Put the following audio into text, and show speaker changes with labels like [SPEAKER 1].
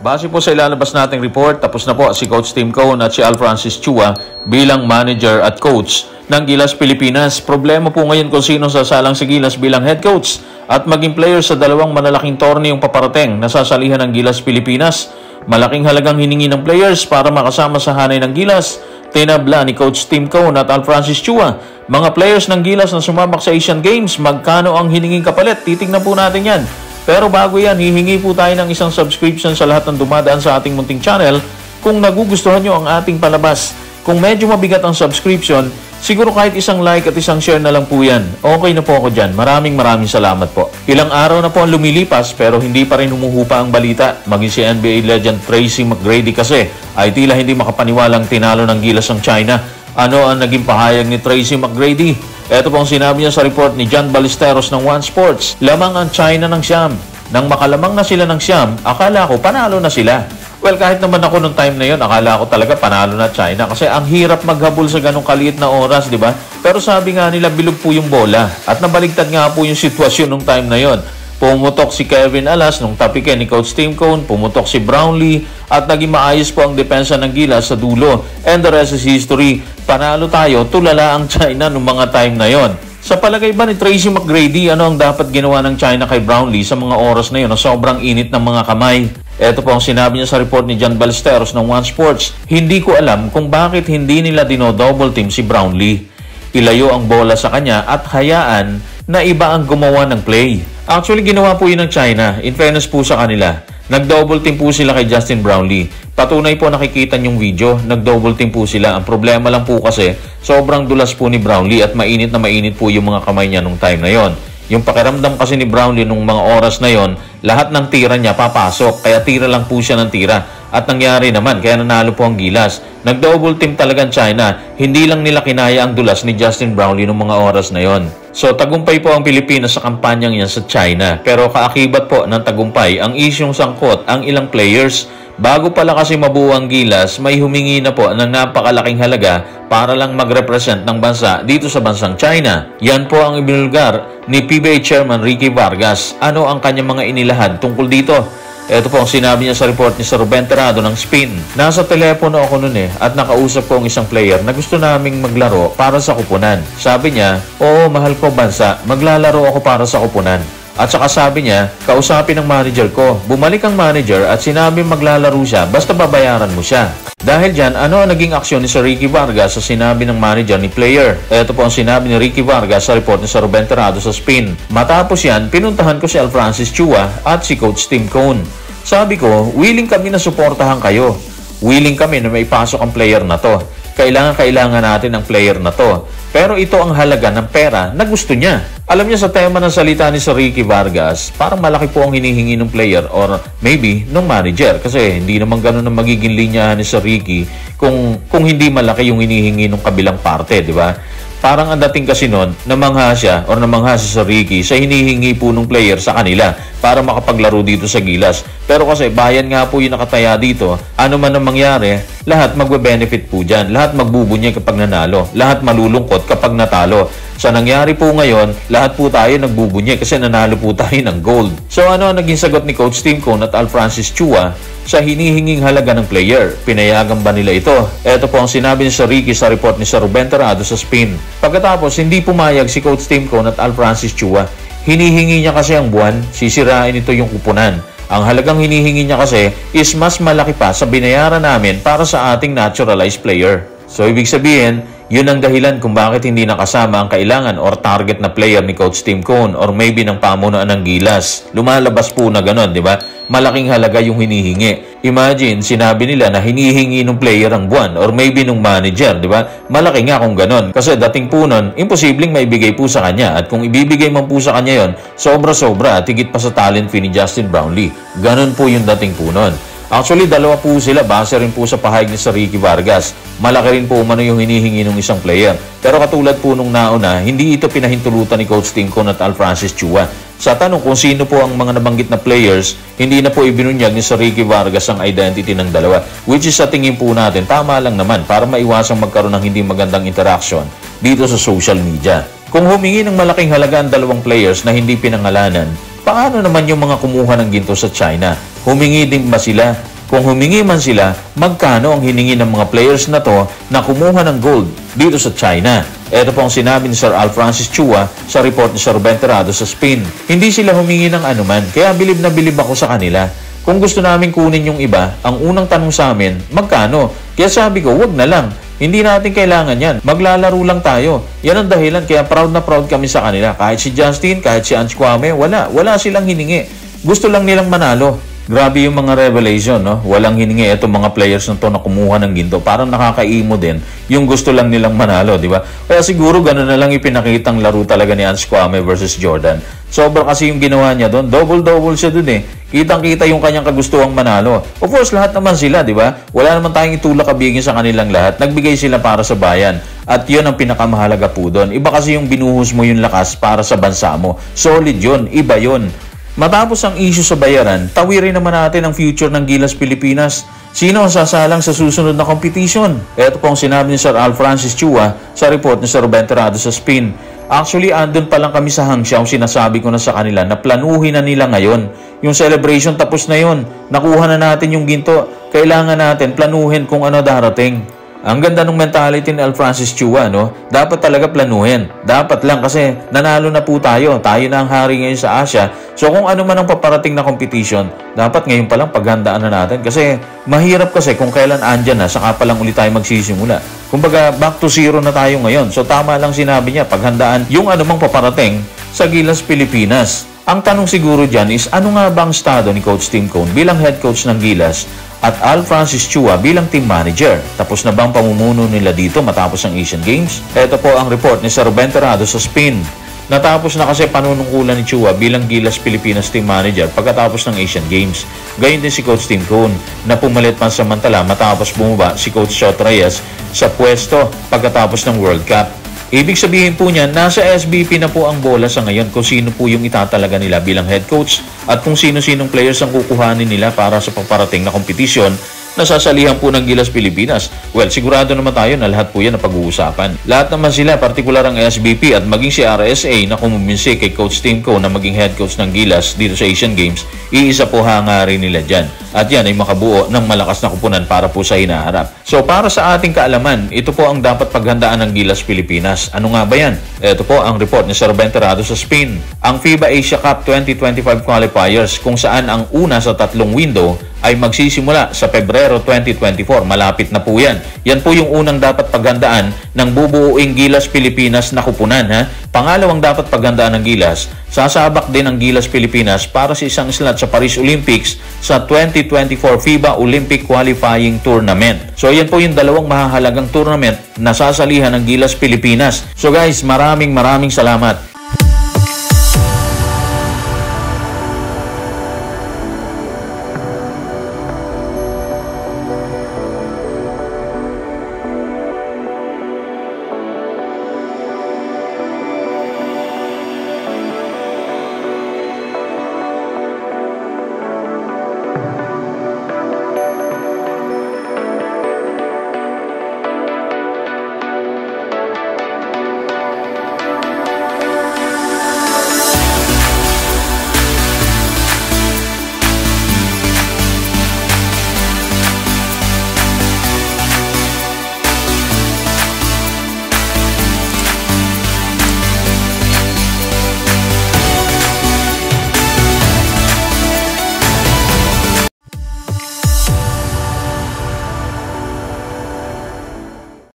[SPEAKER 1] Base po sa ilalabas nating report, tapos na po si Coach Tim Cone at si Al Francis Chua bilang manager at coach ng Gilas Pilipinas. Problema po ngayon kung sino sasalang si Gilas bilang head coach at maging player sa dalawang malalaking torneong paparating na sasalihan ng Gilas Pilipinas. Malaking halagang hiningi ng players para makasama sa hanay ng Gilas. Tinabla ni Coach Tim Cone at Al Francis Chua. Mga players ng Gilas na sumabak sa Asian Games, magkano ang hininging kapalit? Titignan po natin yan. Pero bago yan, hihingi po tayo ng isang subscription sa lahat ng dumadaan sa ating munting channel kung nagugustuhan nyo ang ating palabas. Kung medyo mabigat ang subscription, siguro kahit isang like at isang share na lang po yan. Okay na po ako dyan. Maraming salamat po. Ilang araw na po ang lumilipas pero hindi pa rin humuhupa ang balita. Maging si NBA legend Tracy McGrady kasi ay tila hindi makapaniwalang tinalo ng Gilas ng China. Ano ang naging pahayag ni Tracy McGrady? Ito pong sinabi niya sa report ni John Ballesteros ng One Sports. Lamang ang China ng siyam. Nang makalamang na sila ng siyam, akala ko panalo na sila. Well, kahit naman ako nung time na yun, akala ko talaga panalo na China kasi ang hirap maghabol sa ganong kaliit na oras, di ba? Pero sabi nga nila, bilog po yung bola. At nabaligtad nga po yung sitwasyon nung time na yun. Pumutok si Kevin Alas nung tapikin ni Coach Tim Cone, pumutok si Brownlee at naging maayos po ang depensa ng Gilas sa dulo. And the rest is history. Panalo tayo, tulala ang China nung mga time na yon. Sa palagay ba ni Tracy McGrady, ano ang dapat ginawa ng China kay Brownlee sa mga oras na yun na sobrang init ng mga kamay? Ito po ang sinabi niya sa report ni John Ballesteros ng One Sports. Hindi ko alam kung bakit hindi nila dino-double team si Brownlee. Ilayo ang bola sa kanya at hayaan na iba ang gumawa ng play. Actually, ginawa po yun ng China. In fairness po sa kanila. Nag-double team po sila kay Justin Brownlee. Patunay po nakikita yung video. Nag-double team po sila. Ang problema lang po kasi, sobrang dulas po ni Brownlee at mainit na mainit po yung mga kamay niya nung time na yon. Yung pakiramdam kasi ni Brownlee nung mga oras na yon, lahat ng tira niya papasok. Kaya tira lang po siya ng tira. At nangyari naman, kaya nanalo po ang Gilas. Nag-double team talagang China. Hindi lang nila kinaya ang dulas ni Justin Brownlee nung mga oras na yon. So, tagumpay po ang Pilipinas sa kampanyang yan sa China. Pero kaakibat po ng tagumpay, ang isyong sangkot ang ilang players. Bago pala kasi mabuo ang Gilas, may humingi na po ng napakalaking halaga para lang mag-represent ng bansa dito sa bansang China. Yan po ang ibinulgar ni PBA Chairman Ricky Vargas. Ano ang kanyang mga inilahad tungkol dito? Ito po ang sinabi niya sa report ni Sir Ruben Terrado ng Spin. Nasa telepono ako noon at nakausap ko ang isang player na gusto naming maglaro para sa kupunan. Sabi niya, oo, mahal ko bansa, maglalaro ako para sa kupunan. At saka sabi niya, kausapin ng manager ko. Bumalik ang manager at sinabi maglalaro siya basta babayaran mo siya. Dahil dyan, ano ang naging aksyon ni Sir Ricky Vargas sa sinabi ng manager ni player? Ito po ang sinabi ni Ricky Vargas sa report ni Sir Ruben Terrado sa Spin. Matapos yan, pinuntahan ko si Al Francis Chua at si Coach Tim Cone. Sabi ko, willing kami na suportahan kayo. Willing kami na may pasok ang player na to. Kailangan natin ang player na to. Pero ito ang halaga ng pera na gusto niya. Alam niya sa tema ng salita ni Sir Ricky Vargas, parang malaki po ang hinihingi ng player or maybe ng manager. Kasi hindi naman ganun ang magiging linya ni Sir Ricky kung hindi malaki yung hinihingi ng kabilang parte, di ba? Parang ang dating kasi nun, namangha siya or namangha si Sir Ricky sa hinihingi po ng player sa kanila para makapaglaro dito sa Gilas. Pero kasi bayan nga po yung nakataya dito, ano man ang mangyari, lahat magbe-benefit po dyan. Lahat magbubunyay kapag nanalo. Lahat malulungkot kapag natalo. Sa nangyari po ngayon, lahat po tayo nagbubunyay kasi nanalo po tayo ng gold. So ano ang naging sagot ni Coach Tim Cone at Al Francis Chua sa hinihinging halaga ng player? Pinayagan ba nila ito? Ito po ang sinabi ni Sir Ricky sa report ni Sir Ruben Terrado sa Spin. Pagkatapos, hindi pumayag si Coach Tim Cone at Al Francis Chua. Hinihingi niya kasi ang buwan, sisirain ito yung kupunan. Ang halagang hinihingi niya kasi is mas malaki pa sa binayaran namin para sa ating naturalized player. So, ibig sabihin, yun ang dahilan kung bakit hindi nakasama ang kailangan or target na player ni Coach Tim Cone or maybe ng pamunuan ng Gilas. Lumalabas po na ganon, di ba? Malaking halaga yung hinihingi. Imagine, sinabi nila na hinihingi ng player ang buwan or maybe ng manager, di ba? Malaki nga kung ganon. Kasi dating po nun, imposibleng maibigay po sa kanya. At kung ibibigay man po sa kanya yon, sobra-sobra, tigit pa sa talent fee ni Justin Brownlee. Ganon po yung dating po nun. Actually, dalawa po sila, base rin po sa pahayag ni Sir Ricky Vargas. Malaki rin po umano yung hinihingi ng isang player. Pero katulad po nung nauna, hindi ito pinahintulutan ni Coach Tim Cone at Al Francis Chua. Sa tanong kung sino po ang mga nabanggit na players, hindi na po ibinunyag ni Sir Ricky Vargas ang identity ng dalawa. Which is sa tingin po natin, tama lang naman para maiwasang magkaroon ng hindi magandang interaction dito sa social media. Kung humingi ng malaking halaga ang dalawang players na hindi pinangalanan, paano naman yung mga kumuha ng ginto sa China? Humingi din ba sila kung humingi man sila, magkano ang hiningi ng mga players na to na kumuha ng gold dito sa China. Ito po ang sinabi ni Sir Al Francis Chua sa report ni Sir Ruben Terrado sa Spain. Hindi sila humingi ng anuman, kaya bilib na bilib ako sa kanila. Kung gusto namin kunin yung iba, ang unang tanong sa amin, magkano? Kaya sabi ko, wag na lang. Hindi natin kailangan yan. Maglalaro lang tayo. Yan ang dahilan, kaya proud na proud kami sa kanila. Kahit si Justin, kahit si Ange Kwame, wala silang hiningi. Gusto lang nilang manalo. Grabe yung mga revelation, no? Walang hiningi itong mga players na to na kumuha ng ginto. Parang nakakaimo din yung gusto lang nilang manalo, di ba? Kaya siguro gano'n na lang ipinakitang laro talaga ni Ange Kwame versus Jordan. Sobra kasi yung ginawa niya doon. Double-double siya doon eh. Kitang-kita yung kanyang kagustuhang manalo. Of course, lahat naman sila, di ba? Wala naman tayong itulak kabigin sa kanilang lahat. Nagbigay sila para sa bayan. At yun ang pinakamahalaga po doon. Iba kasi yung binuhos mo yung lakas para sa bansa mo. Solid yun. Iba yun. Matapos ang issue sa bayaran, tawirin naman natin ang future ng Gilas Pilipinas. Sino ang sasalang sa susunod na competition? Ito po ang sinabi ni Sir Al Francis Chua sa report ni Sir Ruben Terrado sa Spain. Actually, andun pa lang kami sa Hangzhou, sinasabi ko na sa kanila na planuhin na nila ngayon. Yung celebration tapos na yun. Nakuha na natin yung ginto. Kailangan natin planuhin kung ano darating. Ang ganda ng mentality ni Al Francis Chua, no? Dapat talaga planuhin. Dapat lang kasi nanalo na po tayo. Tayo na ang hari ngayon sa Asia. So kung ano man ang paparating na competition, dapat ngayon pa lang paghandaan na natin. Kasi mahirap kasi kung kailan andyan na, saka pa lang ulit tayo magsisimula. Kumbaga, back to zero na tayo ngayon. So tama lang sinabi niya, paghandaan yung anumang paparating sa Gilas Pilipinas. Ang tanong siguro dyan is, ano nga ba ang estado ni Coach Tim Cone bilang head coach ng Gilas at Al Francis Chua bilang team manager? Tapos na bang pamumuno nila dito matapos ang Asian Games? Ito po ang report ni Sir Ruben Terrado sa Spain. Natapos na kasi panunungkulan ni Chua bilang Gilas Pilipinas team manager pagkatapos ng Asian Games. Gayon din si Coach Tim Cone na pumalit pansamantala matapos bumaba si Coach Shot Reyes sa pwesto pagkatapos ng World Cup. Ibig sabihin po niyan, nasa SBP na po ang bola sa ngayon kung sino po yung itatalaga nila bilang head coach at kung sino-sinong players ang kukuhanin nila para sa paparating na kompetisyon na sasalihan po ng Gilas Pilipinas. Well, sigurado naman tayo na lahat po yan na pag-uusapan. Lahat naman sila, partikular ang SBP at maging si RSA na kumuminsi kay Coach Tim Cone na maging head coach ng Gilas dito sa Asian Games, iisa po hangarin nila dyan. At yan ay makabuo ng malakas na kupunan para po sa hinaharap. So para sa ating kaalaman, ito po ang dapat paghandaan ng Gilas Pilipinas. Ano nga ba yan? Ito po ang report ni Sir Ruben Terrado sa Spain. Ang FIBA Asia Cup 2025 qualifiers kung saan ang una sa tatlong window ay magsisimula sa Pebrero 2024. Malapit na po yan. Yan po yung unang dapat paghandaan ng bubuuing Gilas Pilipinas na kupunan. Ha? Pangalawang dapat paghandaan ng Gilas, sasabak din ang Gilas Pilipinas para sa isang slot sa Paris Olympics sa 2024 FIBA Olympic Qualifying Tournament. So yan po yung dalawang mahahalagang tournament na sasalihan ng Gilas Pilipinas. So guys, maraming salamat.